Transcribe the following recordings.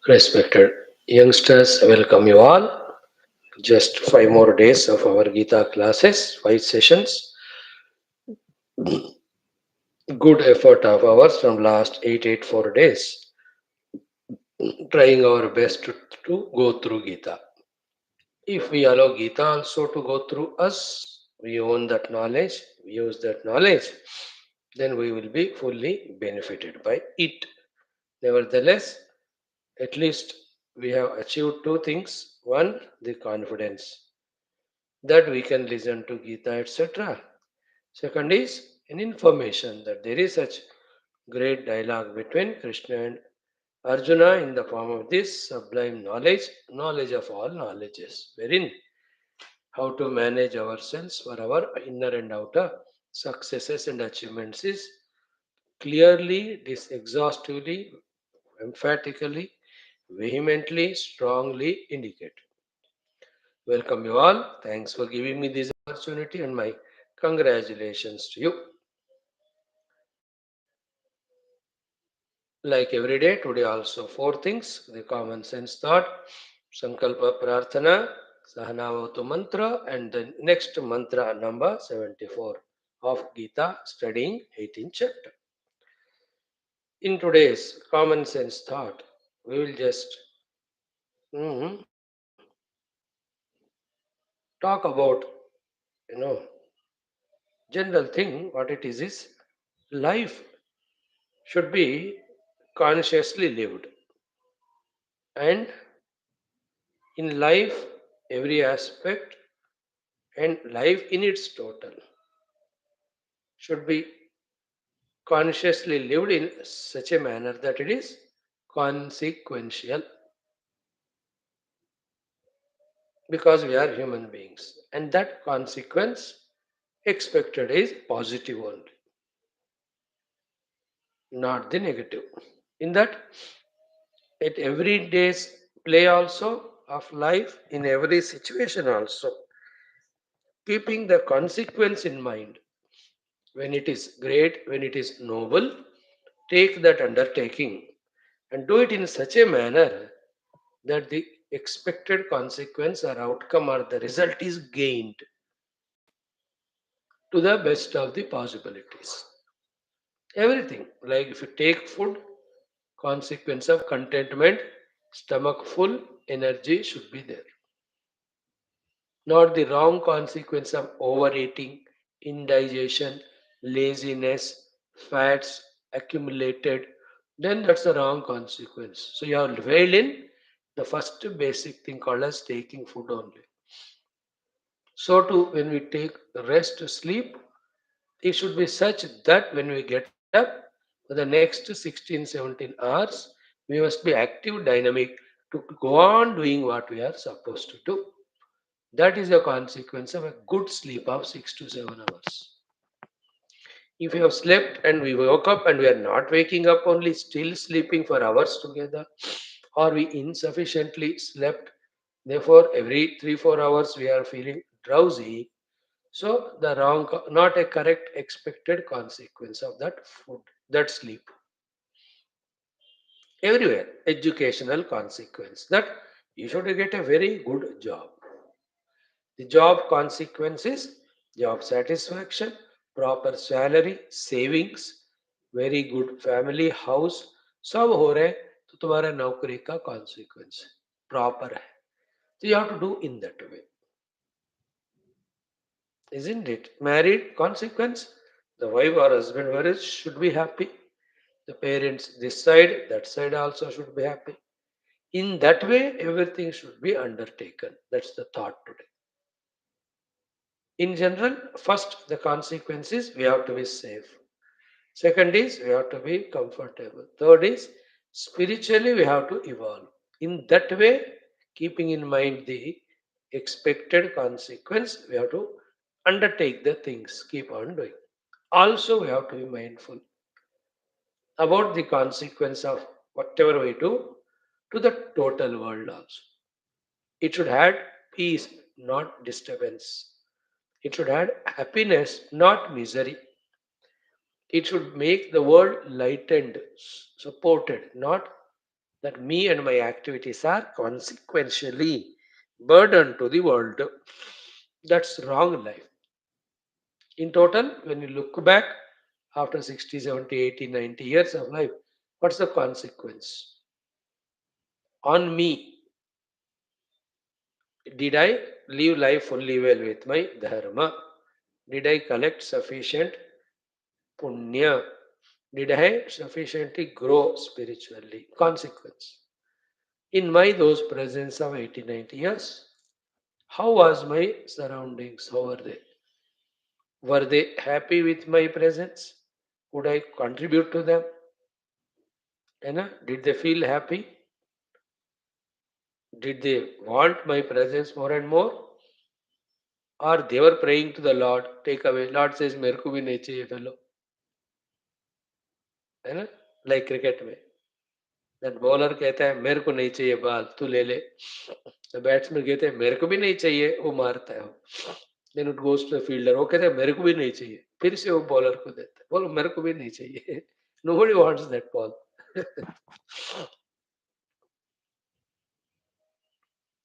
Respected youngsters, welcome you all. Just 5 more days of our Gita classes, 5 sessions. Good effort of ours from last 4 days, trying our best to go through Gita. If we allow Gita also to go through us, we own that knowledge, we use that knowledge, then we will be fully benefited by it. Nevertheless, at least we have achieved two things. One, the confidence that we can listen to Gita, etc. Second is an information that there is such great dialogue between Krishna and Arjuna in the form of this sublime knowledge, knowledge of all knowledges, wherein how to manage ourselves for our inner and outer successes and achievements is clearly, exhaustively, emphatically, vehemently, strongly indicated. Welcome you all. Thanks for giving me this opportunity and my congratulations to you. Like every day, today also four things: the common sense thought, Sankalpa Prarthana, Sahanavatu Mantra, and the next mantra number 74 of Gita, studying 18th chapter. In today's common sense thought, we will just mm, talk about, you know, general thing. What it is life should be consciously lived, and in life, every aspect and life in its total should be consciously lived in such a manner that it is consequential, because we are human beings, and that consequence expected is positive only, not the negative. In that, at every day's play also of life, in every situation also, keeping the consequence in mind, when it is great, when it is noble, take that undertaking and do it in such a manner that the expected consequence or outcome or the result is gained to the best of the possibilities. Everything, like if you take food, consequence of contentment, stomach full, energy should be there. Not the wrong consequence of overeating, indigestion, laziness, fats accumulated, then that's the wrong consequence. So you have failed in the first basic thing called as taking food only. So too, when we take rest, sleep, it should be such that when we get up for the next 16, 17 hours, we must be active, dynamic to go on doing what we are supposed to do. That is a consequence of a good sleep of 6 to 7 hours. If we have slept and we woke up and we are not waking up, only still sleeping for hours together, or we insufficiently slept, therefore every 3 4 hours we are feeling drowsy. So the wrong, not a correct expected consequence of that food, that sleep. Everywhere, educational consequence that you should get a very good job. The job consequences, job satisfaction, proper salary, savings, very good family, house, सब हो रहे तो तुम्हारा नौकरी का consequence proper है. So you have to do in that way, isn't it? Married consequence, the wife or husband marriage should be happy. The parents this side, that side also should be happy. In that way, everything should be undertaken. That's the thought today. In general, first, the consequence is we have to be safe. Second is we have to be comfortable. Third is spiritually we have to evolve. In that way, keeping in mind the expected consequence, we have to undertake the things, keep on doing. Also, we have to be mindful about the consequence of whatever we do to the total world also. It should have peace, not disturbance. It should have happiness, not misery. It should make the world lightened, supported, not that me and my activities are consequentially burden to the world. That's wrong life. In total, when you look back after 60, 70, 80, 90 years of life, what's the consequence? On me, did I live life fully well with my dharma? Did I collect sufficient punya? Did I sufficiently grow spiritually? Consequence. In my those presence of 80, 90 years, how was my surroundings? How were they? Were they happy with my presence? Could I contribute to them? Did they feel happy? Did they want my presence more and more? Or they were praying to the Lord, take away. Lord says, मेरे को भी नहीं चाहिए fellow. है ना? Like cricket में. That bowler कहता है मेरे को नहीं चाहिए बाल तू ले ले. The batsman कहते हैं मेरे को भी नहीं चाहिए वो मारता है वो. Then it goes to the fielder. वो कहते हैं मेरे को भी नहीं चाहिए. फिर से वो bowler को देता है. बोलो मेरे को भी नहीं चाहिए. Nobody wants that ball.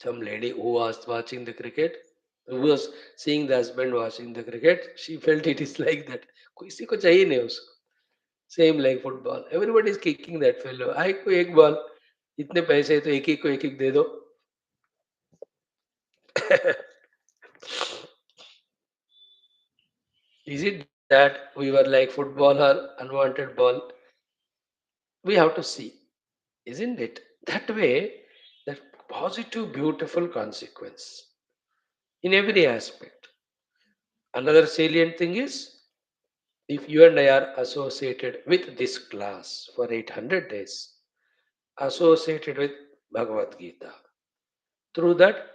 Some lady who was watching the cricket, who was seeing the husband watching the cricket, she felt it is like that. किसी को चाहिए नहीं उसको. Same like football. Everybody is kicking that fellow. आई को एक ball, इतने पैसे तो एक को एक दे दो. Is it that we were like football or unwanted ball? We have to see, isn't it? That way, that positive, beautiful consequence in every aspect. Another salient thing is if you and I are associated with this class for 800 days, associated with Bhagavad Gita, through that,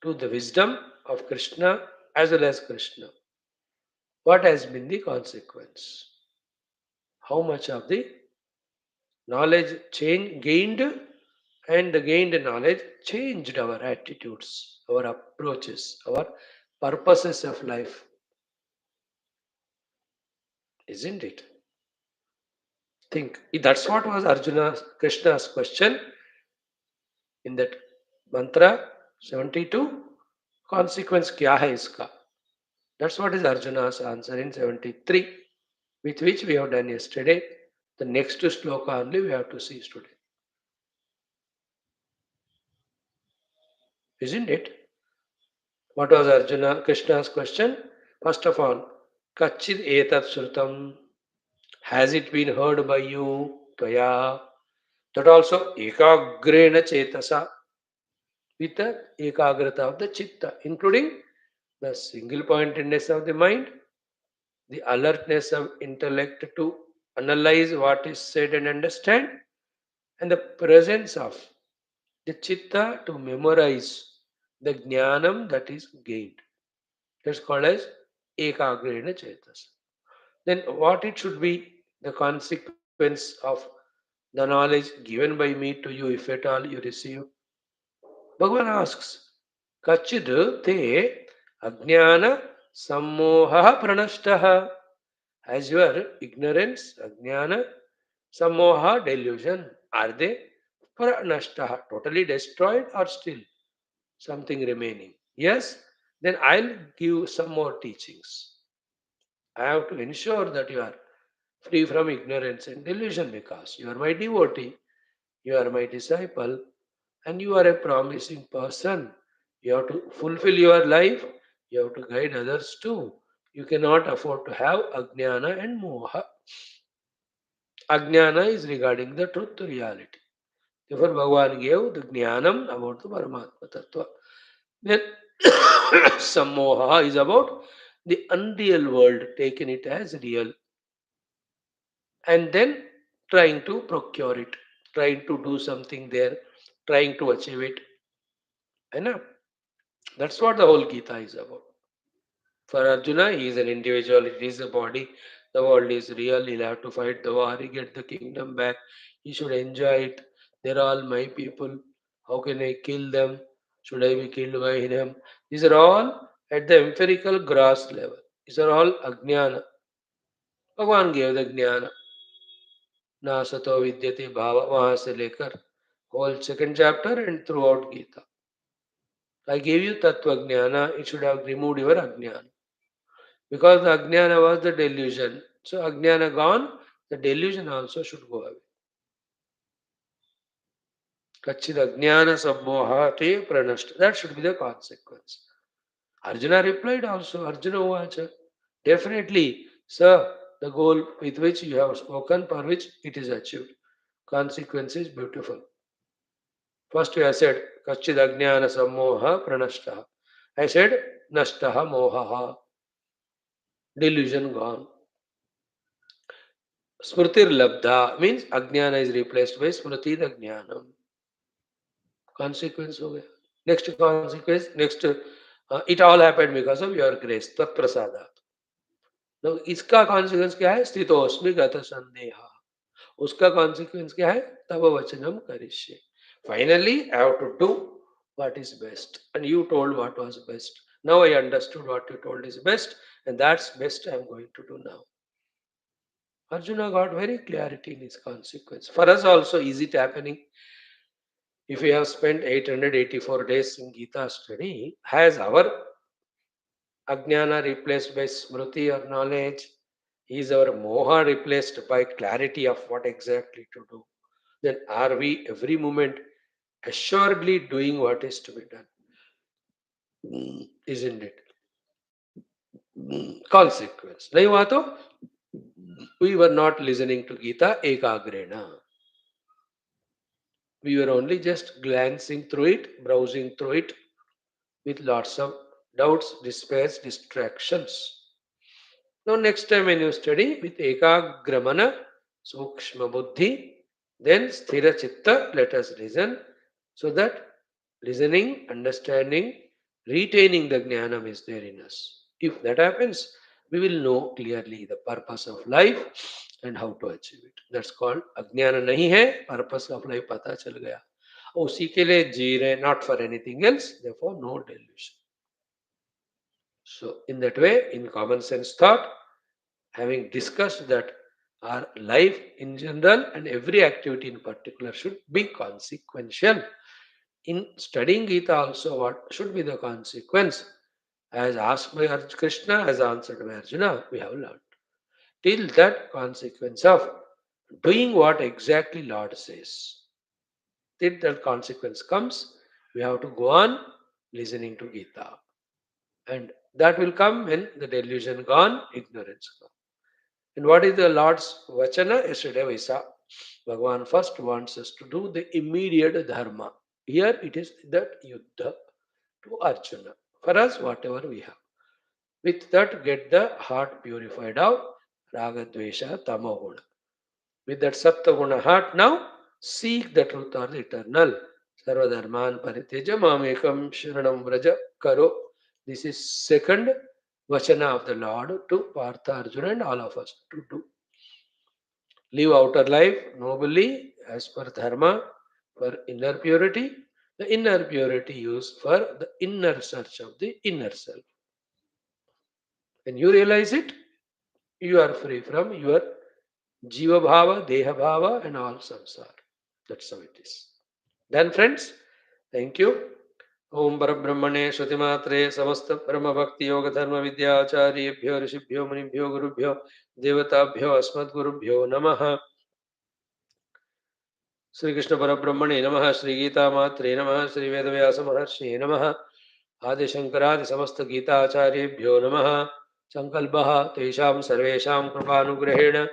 to the wisdom of Krishna as well as Krishna, what has been the consequence? How much of the knowledge gained, and the gained knowledge changed our attitudes, our approaches, our purposes of life, isn't it? Think that's what was Arjuna Krishna's question in that mantra 72. Consequence kya hai iska? That's what is Arjuna's answer in 73, with which we have done yesterday. The next sloka only we have to see today. Isn't it? What was Arjuna Krishna's question? First of all, Kachid etat shrutam. Has it been heard by you? Tvaya. That also ekagrena chetasa, with the ekagrata of the chitta, including the single pointedness of the mind, the alertness of intellect to analyze what is said and understand, and the presence of the chitta to memorize the jnanam that is gained. That's called as ekagrena chetas. Then what it should be the consequence of the knowledge given by me to you if at all you receive? Bhagavan asks, Kachid te ajnana sammoha pranashtaha. As your ignorance, ajnana, sammoha, delusion, are they pranashtaha, totally destroyed or still something remaining? Yes, then I'll give some more teachings. I have to ensure that you are free from ignorance and delusion because you are my devotee, you are my disciple, and you are a promising person. You have to fulfill your life, you have to guide others too. You cannot afford to have ajnana and moha. Ajnana is regarding the truth to reality. Therefore, Bhagavan gave the jnanam about the Paramatma Tattva. Then sammoha is about the unreal world, taking it as real, and then trying to procure it, trying to do something there, trying to achieve it. And that's what the whole Gita is about. For Arjuna, he is an individual, it is a body, the world is real, he'll have to fight the war, he get the kingdom back, he should enjoy it. They're all my people. How can I kill them? Should I be killed by him? These are all at the empirical gross level. These are all ajnana. भगवान gave the jnana. ना सतो विद्यते भाव वहां से लेकर whole second chapter and throughout Gita. I gave you Tattva Jnana, it should have removed your Ajnana. Because the Ajnana was the delusion. So Ajnana gone, the delusion also should go away. Kachid Ajnana Sammohate Pranashta. That should be the consequence. Arjuna replied also, Arjuna Uvacha. Definitely, sir, the goal with which you have spoken, for which it is achieved. Consequence is beautiful. First you have said, Kachid Ajnana Sammoha Pranashta. I said, Nashtaha Mohaha. Delusion gone. Smritir Labdha means Ajnana is replaced by Smriti Jnanam. Consequence ho gaya. Next consequence, next, it all happened because of your grace, Tat Prasadat. Now, इसका consequence क्या है? स्थितोस्मि गत संदेहा. उसका consequence क्या है? तव वचनम करिष्ये. Finally, I have to do what is best. And you told what was best. Now I understood what you told is best, and that's best I am going to do now. Arjuna got very clarity in his consequence. For us also, is it happening? If we have spent 884 days in Gita study, has our Ajnana replaced by Smriti or knowledge? Is our Moha replaced by clarity of what exactly to do? Then are we every moment assuredly doing what is to be done? Isn't it? Consequence. Nahi hua to? We were not listening to Gita ekagrena. We were only just glancing through it, browsing through it with lots of doubts, despairs, distractions. Now, next time when you study with ekagramana, sukshma buddhi, then sthira chitta, let us listen, so that listening, understanding, retaining the jnanam is there in us. If that happens, we will know clearly the purpose of life and how to achieve it. That's called अज्ञान नहीं है, purpose of life पता चल गया, उसी के लिए जी रहे, not for anything else, therefore no delusion. So in that way, in common sense thought, having discussed that our life in general and every activity in particular should be consequential. In studying Gita also, what should be the consequence? As asked by Krishna, as answered by Arjuna, we have learned. Till that consequence of doing what exactly Lord says. Till that consequence comes, we have to go on listening to Gita. And that will come when the delusion gone, ignorance gone. And what is the Lord's Vachana? Yesterday we saw. Bhagavan first wants us to do the immediate dharma. Here it is that yuddha to Arjuna. For us, whatever we have. With that, get the heart purified out. Raga, Dvesha, Tamoguna. With that Saptaguna heart now, seek the truth or the eternal. Sarvadharman Pariteja Mamekam Sharanam Vraja Karo. This is second Vachana of the Lord to Partha Arjuna and all of us to do. Live outer life nobly as per dharma for inner purity. The inner purity used for the inner search of the inner self. When you realize it, you are free from your Jiva Bhava, Deha Bhava, and all samsara. That's how it is. Then, friends, thank you. Om Parabrahmane Shrutimatre Samasta Parama Bhakti Yoga Dharma Vidya Acharyebhyo Rishibhyo Munibhyo Gurubhyo Devatabhyo Asmat Gurubhyo Namaha. Sri Krishna Parabrahmane Namaha, Sri Geetha Matre Namaha, Sri Vedavyasa Maharshi Namaha, Adi Shankaradi Samasta Geetha Acharyebhyo Namaha. Sankalpaha Tesham Sarvesham Kripanugrahena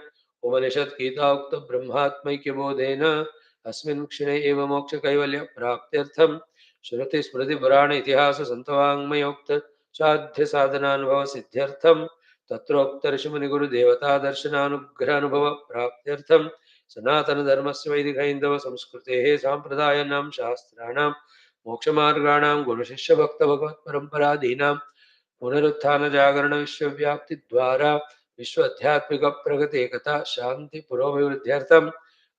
Upanishad Geeta Ukta Brahmatmaikya Bodhena Asmin Kshine Eva Moksha Kaivalya Praptyartham Shruti Smriti Purana Itihasa Santavangmayokta Sadhya Sadhananubhava Siddhyartham Tatrokta Rishimani Guru Devata Darshananugranubhava Praptyartham Sanatana Dharmasya Vaidika Hindava Samskritehe Sampradayanam Shastranam Mokshamarganam Guru Shishya Bhakta Bhagavat Paramparadhinam पुनरुत्थान जागरण विश्वव्याप्ति द्वारा विश्व आध्यात्मिक प्रगति एकता शांति पुरोभिवृद्ध्यर्थम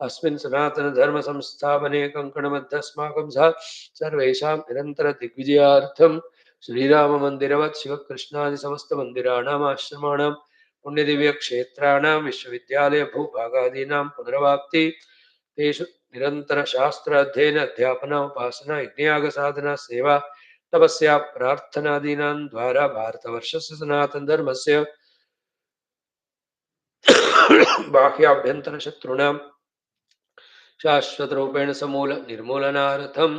अस्मिन् सनातन धर्म संस्थापने कंकणबद्धस्माकं सह सर्वेषां निरंतर दिग्विजयार्थम श्रीराम मंदिरवत् शिव कृष्णादि समस्त मंदिराणाम् आश्रमाणां पुण्यदिव्य क्षेत्राणां विश्वविद्यालय भूभागादीनां पुनर्वाप्ति तेषु निरंतर शास्त्र अध्ययन अध्यापना उपासना यज्ञयाग साधना सेवा तपस्या प्रार्थनादीनां द्वारा भारतवर्षस्य सनातन धर्मस्य बाह्याभ्यंतर शत्रूणां शाश्वत रूपेण समूल निर्मूलनार्थं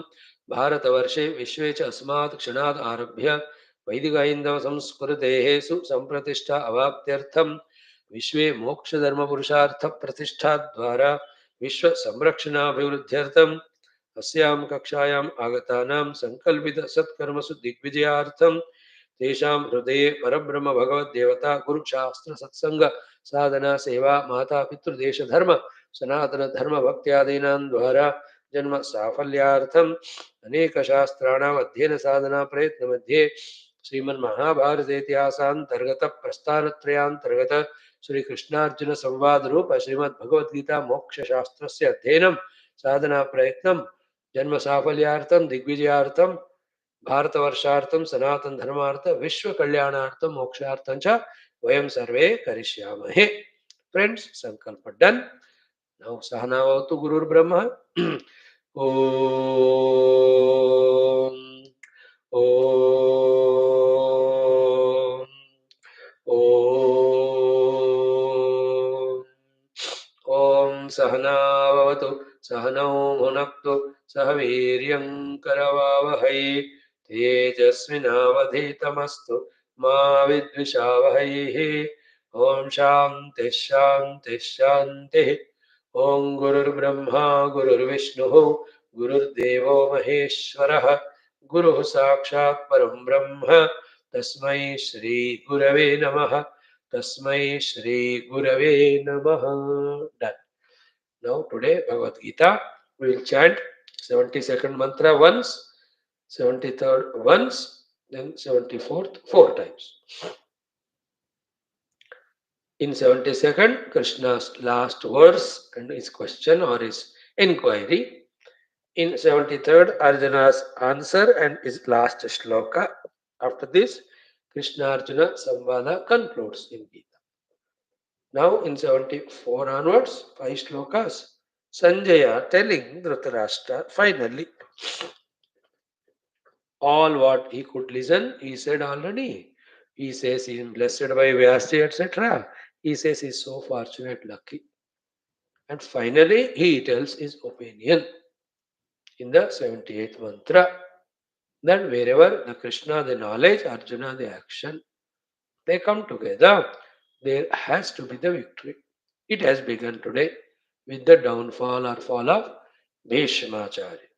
भारतवर्षे विश्वे च अस्मात् क्षणात् आरभ्य वैदिक हैन्दव संस्कृतेः सुसंप्रतिष्ठा अवाप्त्यर्थं विश्वे मोक्षधर्म पुरुषार्थ प्रतिष्ठा द्वारा विश्व संरक्षणाभिवृद्ध्यर्थं अस्यां कक्षायाम् आगतानां संकल्पित सत्कर्मसु दिग्विजयार्थं तेषां हृदये परब्रह्म भगवद्देवता गुरुशास्त्र सत्संग साधना सेवा माता पितृदेश धर्म सनातन धर्म भक्त्यादीनां द्वारा जन्म साफल्यार्थम् अनेक शास्त्राणाम् अध्ययन साधना प्रयत्न मध्ये श्रीमन्महाभारत इतिहासांतर्गत प्रस्थानत्रयान्तर्गत श्री कृष्णार्जुन संवाद रूप श्रीमद् भगवद्गीता मोक्ष शास्त्रस्य अध्ययनं साधना प्रयत्नं जन्म साफल्यार्थं दिग्विजयार्थं भारतवर्षार्थं सनातन धर्मार्थ विश्व कल्याणार्थं मोक्षार्थं च वयं सर्वे करिष्यामहे. फ्रेंड्स, संकल्प डन. नाउ सहना भवतु. गुरुर्ब्रह्मा. ओम ओम ओम ओम सहना भवतु सहनौ भुनक्तु सह वीर्यं करवावहै तेजस्विनावधीतमस्तु मा विद्विषावहैः. ओम शांति शांति शांति. ओम गुरुर्ब्रह्मा गुरुर्विष्णुः गुरुर्देवो महेश्वरः गुरुः साक्षात् परं ब्रह्म तस्मै श्री गुरवे नमः. तस्मै श्री गुरवे नमः. Done. Now today Bhagavad Gita we will chant 72nd mantra once, 73rd once, then 74th 4 times. In 72nd, Krishna's last verse and his question or his inquiry. In 73rd, Arjuna's answer and his last shloka. After this, Krishna Arjuna Samvada concludes in Gita. Now in 74 onwards, 5 shlokas, Sanjaya telling Dhrutarashtra finally all what he could listen, he said already. He says he is blessed by VYASA, etc. He says he is so fortunate, lucky. And finally, he tells his opinion in the 78th mantra that wherever the Krishna, the knowledge, Arjuna, the action, they come together, there has to be the victory. It has begun today with the downfall or fall of Bhishmacharya.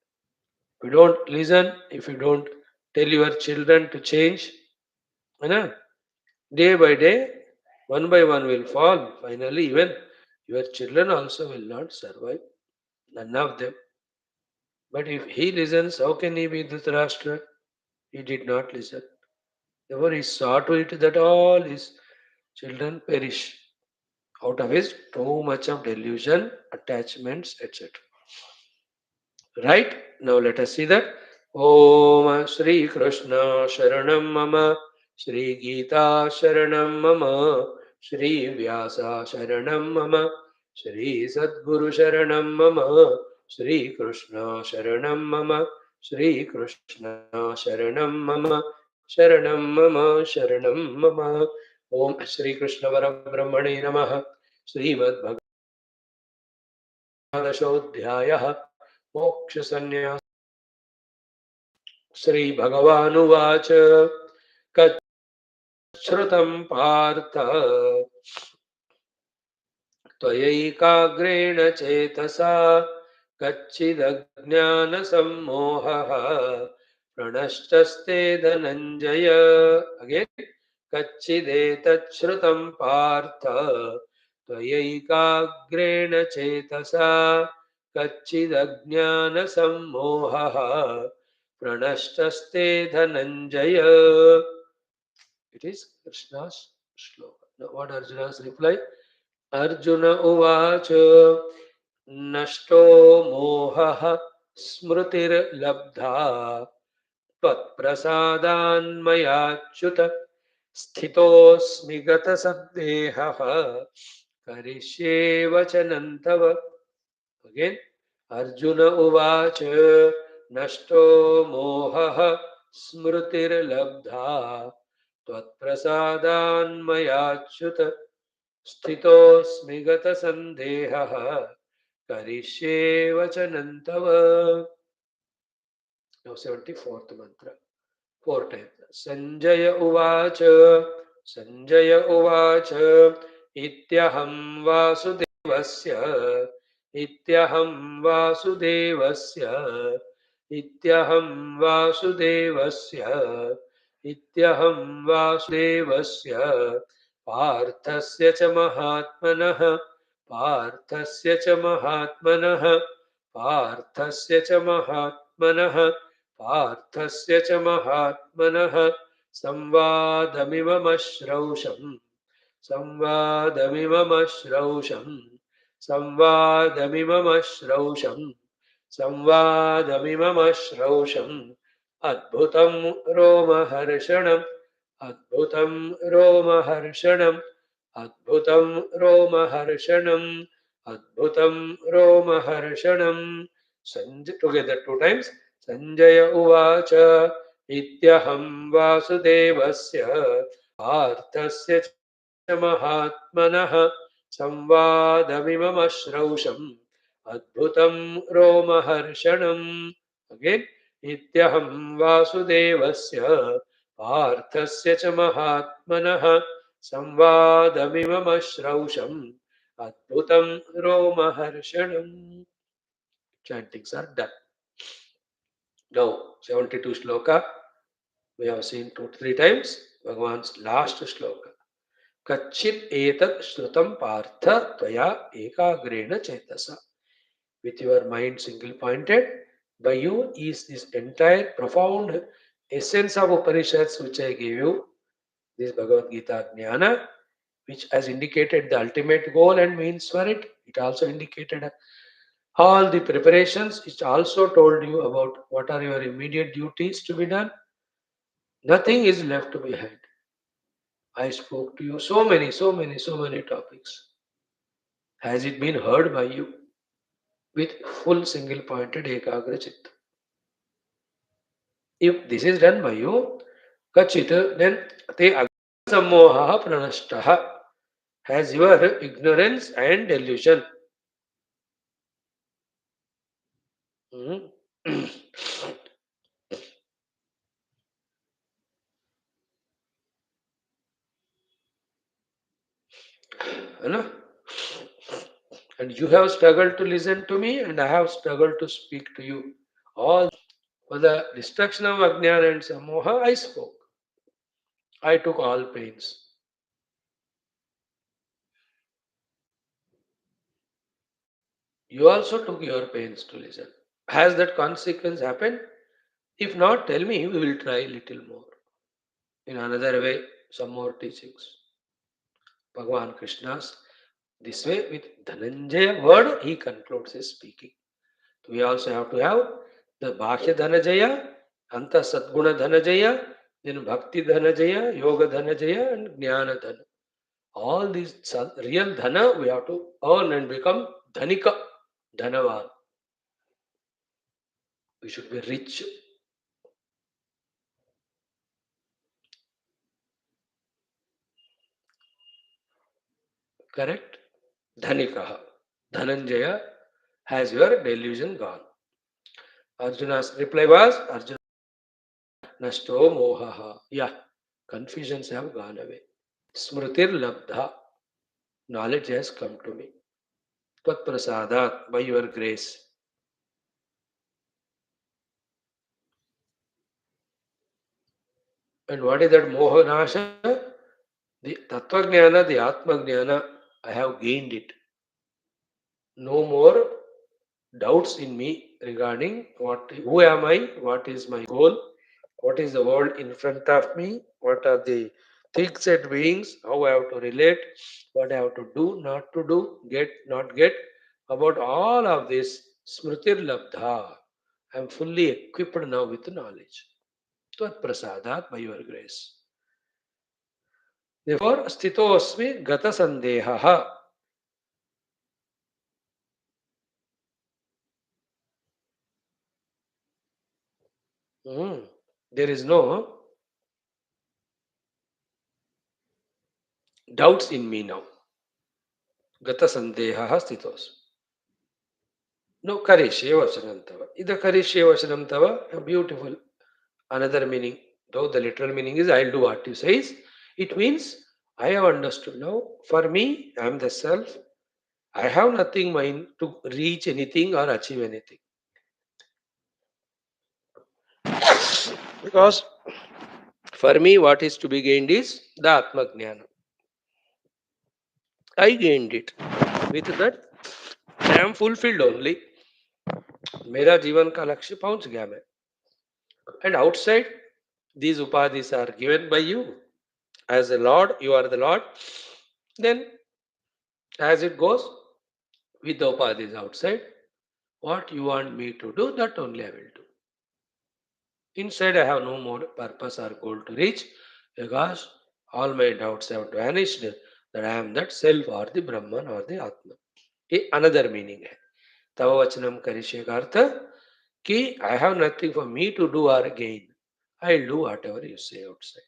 If you don't listen, if you don't tell your children to change, day by day, one by one will fall. Finally, even your children also will not survive. None of them. But if he listens, how can he be Dhritarashtra? He did not listen. Therefore, he saw to it that all his children perish out of his too much of delusion, attachments, etc. Right? Now let us see that. Om Shri Krishna Sharanam Mama, Shri Geetha Sharanam Mama, Shri Vyasa Sharanam Mama, Shri Sadguru Sharanam Mama, Shri Krishna Sharanam Mama, Shri Krishna Sharanam Mama, Sharanam Mama, Sharanam Mama. Om Shri Krishna Parabrahmane Namaha. Srimad Bhagavadashodhyayah मोक्ष संन्यास. श्री भगवानुवाच कच्छ्रुतं पार्थ त्वयैकाग्रेण चेतसा कच्चिदज्ञानसम्मोहः प्रणष्टस्ते Dhananjay. Again कच्चिदेतच्छ्रुतं Partha त्वयैकाग्रेण चेतसा कच्चिदज्ञानसम्मोहः प्रणष्टस्ते Dhananjay. It is Krishna's shloka. Now what Arjuna's reply? Arjuna uvacha nashto mohaha smrutirlabdha त्वत्प्रसादान्मयाच्युत स्थितोऽस्मि गतसन्देहः करिष्ये वचनं तव. Again, Arjuna uvacha nashto moha smrutirlabdha tvatprasadanmayachyuta sthitosmi gata sandeha karishe vachanantava. Now 74th mantra. 4 times. Sanjaya uvacha, Sanjaya uvacha, ityaham vasudevasya, ityaham vasudevasya, ityaham vasudevasya, ityaham vasudevasya, parthasya cha mahatmanah, parthasya cha mahatmanah, parthasya cha mahatmanah, पार्थस्य च महात्मनः संवादमिममश्रौषम् संवादमिममश्रौषम् संवादमिममश्रौषम् संवादमिममश्रौषम् अद्भुतं रोमहर्षणम् अद्भुतं रोमहर्षणम् अद्भुतं रोमहर्षणम् अद्भुतं रोमहर्षणम्. Together 2 times. Sanjay उवाच इत्यहं वासुदेवस्य पार्थस्य च महात्मनः संवादमिममश्रौषम् अद्भुतं रोमहर्षणम्. Again, इत्यहं वासुदेवस्य पार्थस्य च महात्मनः संवादमिममश्रौषम् अद्भुतं रोमहर्षणम्. Chantings are done. Now, 72 shloka, we have seen 2-3 times. Bhagavan's last shloka. Kachit etat shrutam partha tvaya ekagrena chetasa. With your mind single pointed, by you is this entire profound essence of Upanishads which I gave you, this Bhagavad Gita Jnana, which has indicated the ultimate goal and means for it. It also indicated all the preparations. It also told you about what are your immediate duties to be done. Nothing is left behind. I spoke to you so many topics. Has it been heard by you with full single pointed ekagra chitta? If this is done by you, kachit, then te sammoha pranashtaha. Has your ignorance and delusion. Hmm. And you have struggled to listen to me, and I have struggled to speak to you. All for the destruction of Ajnana and Samoha, I spoke. I took all pains. You also took your pains to listen. Has that consequence happened? If not, tell me, we will try little more. In another way, some more teachings. Bhagavan Krishna's, this way with Dhananjaya word, he concludes his speaking. We also have to have the Bhakya Dhanajaya, Anta Sadguna Dhanajaya, then Bhakti Dhanajaya, Yoga Dhanajaya, and Jnana Dhana. All these real Dhana we have to earn and become Dhanika, Dhanavan. We should be rich. Correct? Dhanikaha. Dhananjaya has your delusion gone. Arjuna's reply was Arjuna Nashto Mohaha. Yeah, confusions have gone away. Smritir Labdha. Knowledge has come to me. Tvat Prasadat, by your grace. And what is that Mohanasha? The Tattva Jnana, the Atma Jnana, I have gained it. No more doubts in me regarding who am I, what is my goal, what is the world in front of me, what are the things and beings, how I have to relate, what I have to do, not to do, get, not get. About all of this, Smritir Labdha. I am fully equipped now with knowledge. Tvat Prasadat, by your grace. Therefore, Sthitosmi Gata Sandehaha. There is no doubts in me now. Gata sandeha stitos. No karishe vasanam tava. Ida karishe vasanam tava, a beautiful another meaning. Though the literal meaning is I'll do what you say, it means I have understood now. For me, I am the self. I have nothing mind to reach anything or achieve anything. Because for me, what is to be gained is the Atma Jnana. I gained it. With that, I am fulfilled only. मेरा जीवन का लक्ष्य पहुंच गया मैं. And outside, these upadhis are given by you. As a Lord, you are the Lord. Then, as it goes with the upadhis outside, what you want me to do, that only I will do. Inside, I have no more purpose or goal to reach because all my doubts have vanished that I am that self or the Brahman or the Atma. Another meaning है. तव वचनम करिष्ये का अर्थ कि I have nothing for me to do or gain. I'll do whatever you say outside.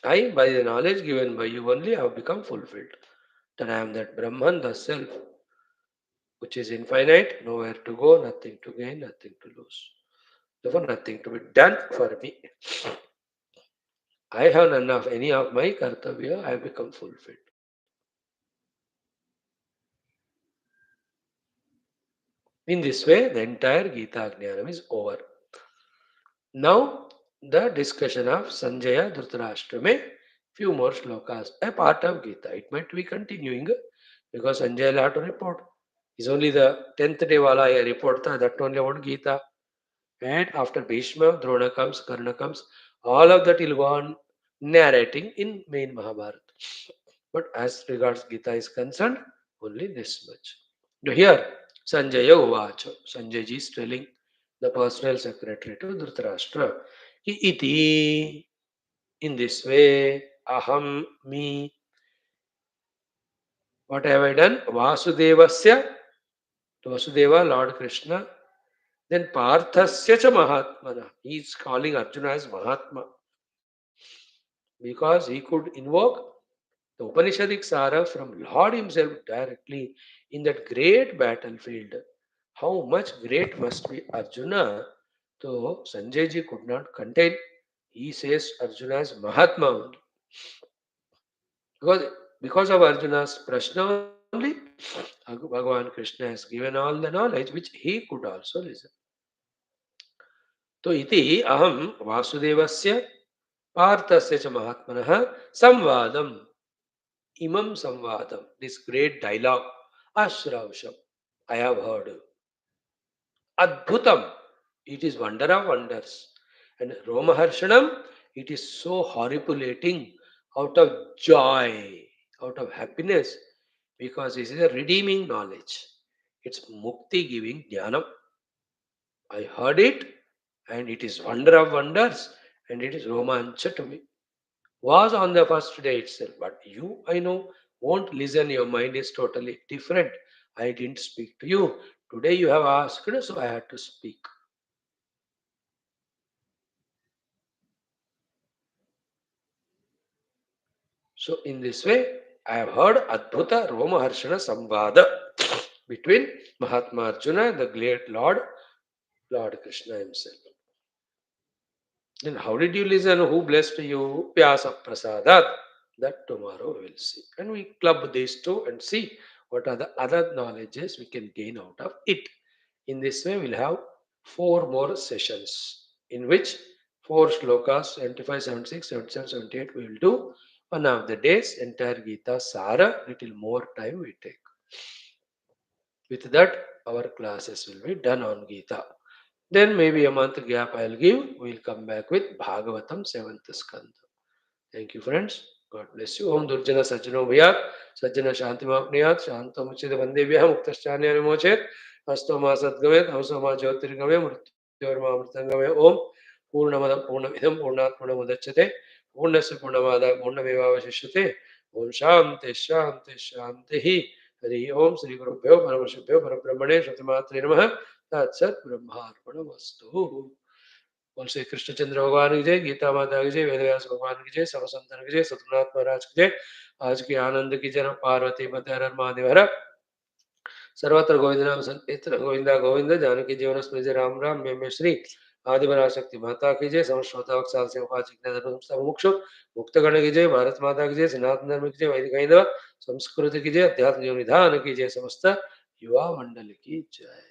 I, by the knowledge given by you only, have become fulfilled. That I am that Brahman, the self, which is infinite, nowhere to go, nothing to gain, nothing to lose. Therefore, nothing to be done for me. I have none of any of my kartavya, I have become fulfilled. In this way, the entire Gita Jnanam is over. Now, the discussion of Sanjaya Dhrutarashtra mein few more shlokas, a part of Gita. It might be continuing because Sanjaya will have to report. It's only the 10th day wala report tha, that only about Gita. And after Bhishma, Drona comes, Karna comes, all of that will go on narrating in main Mahabharata. But as regards Gita is concerned, only this much. Now here, Sanjaya Uvacha. Sanjay ji is telling the personal secretary to Dhritarashtra, ki iti, in this way, aham, me, what have I done? Vasudevasya, to Vasudeva, Lord Krishna. Then Parthasya cha Mahatmana. He is calling Arjuna as Mahatma because he could invoke the Upanishadic Sara from Lord himself directly in that great battlefield. How much great must be Arjuna, though Sanjay ji could not contain. He says Arjuna as Mahatma only. Because, because of Arjuna's prashna only, Bhagavan Krishna has given all the knowledge which he could also listen. तो इति अहम वासुदेवस्य पार्थस्य च महात्मनः संवादम imam samvadam, this great dialogue, ashravsham, I have heard. Adbhutam, it is wonder of wonders. And Romaharshanam, it is so horripulating out of joy, out of happiness, because this is a redeeming knowledge. It's mukti giving jnanam. I heard it, and it is wonder of wonders, and it is romancha to me. Was on the first day itself. But you, I know, won't listen. Your mind is totally different. I didn't speak to you. Today you have asked, so I had to speak. So in this way, I have heard Adbhuta Roma Harshana Samvada between Mahatma Arjuna and the great Lord Krishna himself. Then how did you listen? Who blessed you? Vyasa Prasadat. That tomorrow we will see. And we club these two and see what are the other knowledges we can gain out of it. In this way, we'll have four more sessions in which four shlokas 75, 76, 77, 78 we will do. One of the days, entire Gita Sara, little more time we take. With that, our classes will be done on Gita. Then maybe a month gap I'll give. We'll come back with Bhagavatam 7th Skanda. Thank you, friends. God bless you. Om Durjana Sajjano Bhayat, Sajjana Shantimapniyat, Shantamachida Vandebhya, Muktasthanya Vimochet, Astoma Sadgamet, Hausama Jyotirgame, Mrityorma Mritangame, Om Purnamada Purnamidam Purnat Purnamudachate, Purnasya Purnamada Purnameva Vashishyate, Om Shanti Shanti Shanti Hari Om Sri Guru Bhyo Paramashabhyo Parabrahmane Shatimatri Namaha Tat Sat Brahmarpanamastu. बोल श्री कृष्णचंद्र भगवान की जय, गीता माता की जय, वेदव्यास भगवान की जय, सब संतन की जय, सतगुरुनाथ महाराज की जय। आज की आनंद की जन्म पार्वती पते हर हर महादेव हर। सर्वत्र गोविंद नाम संकीर्तन गोविंदा गोविंद, जानकी जीवन स्मृति राम राम। में श्री आदिपराशक्ति माता की जय, समस्त श्रोता वत्सल से उपाचित मुमुक्षु मुक्त गण की जय, भारत माता की जय, सनातन धर्म की जय, वैदिक हिंदू संस्कृति की जय, अध्यात्म निधान की जय, समस्त युवा मंडल की जय।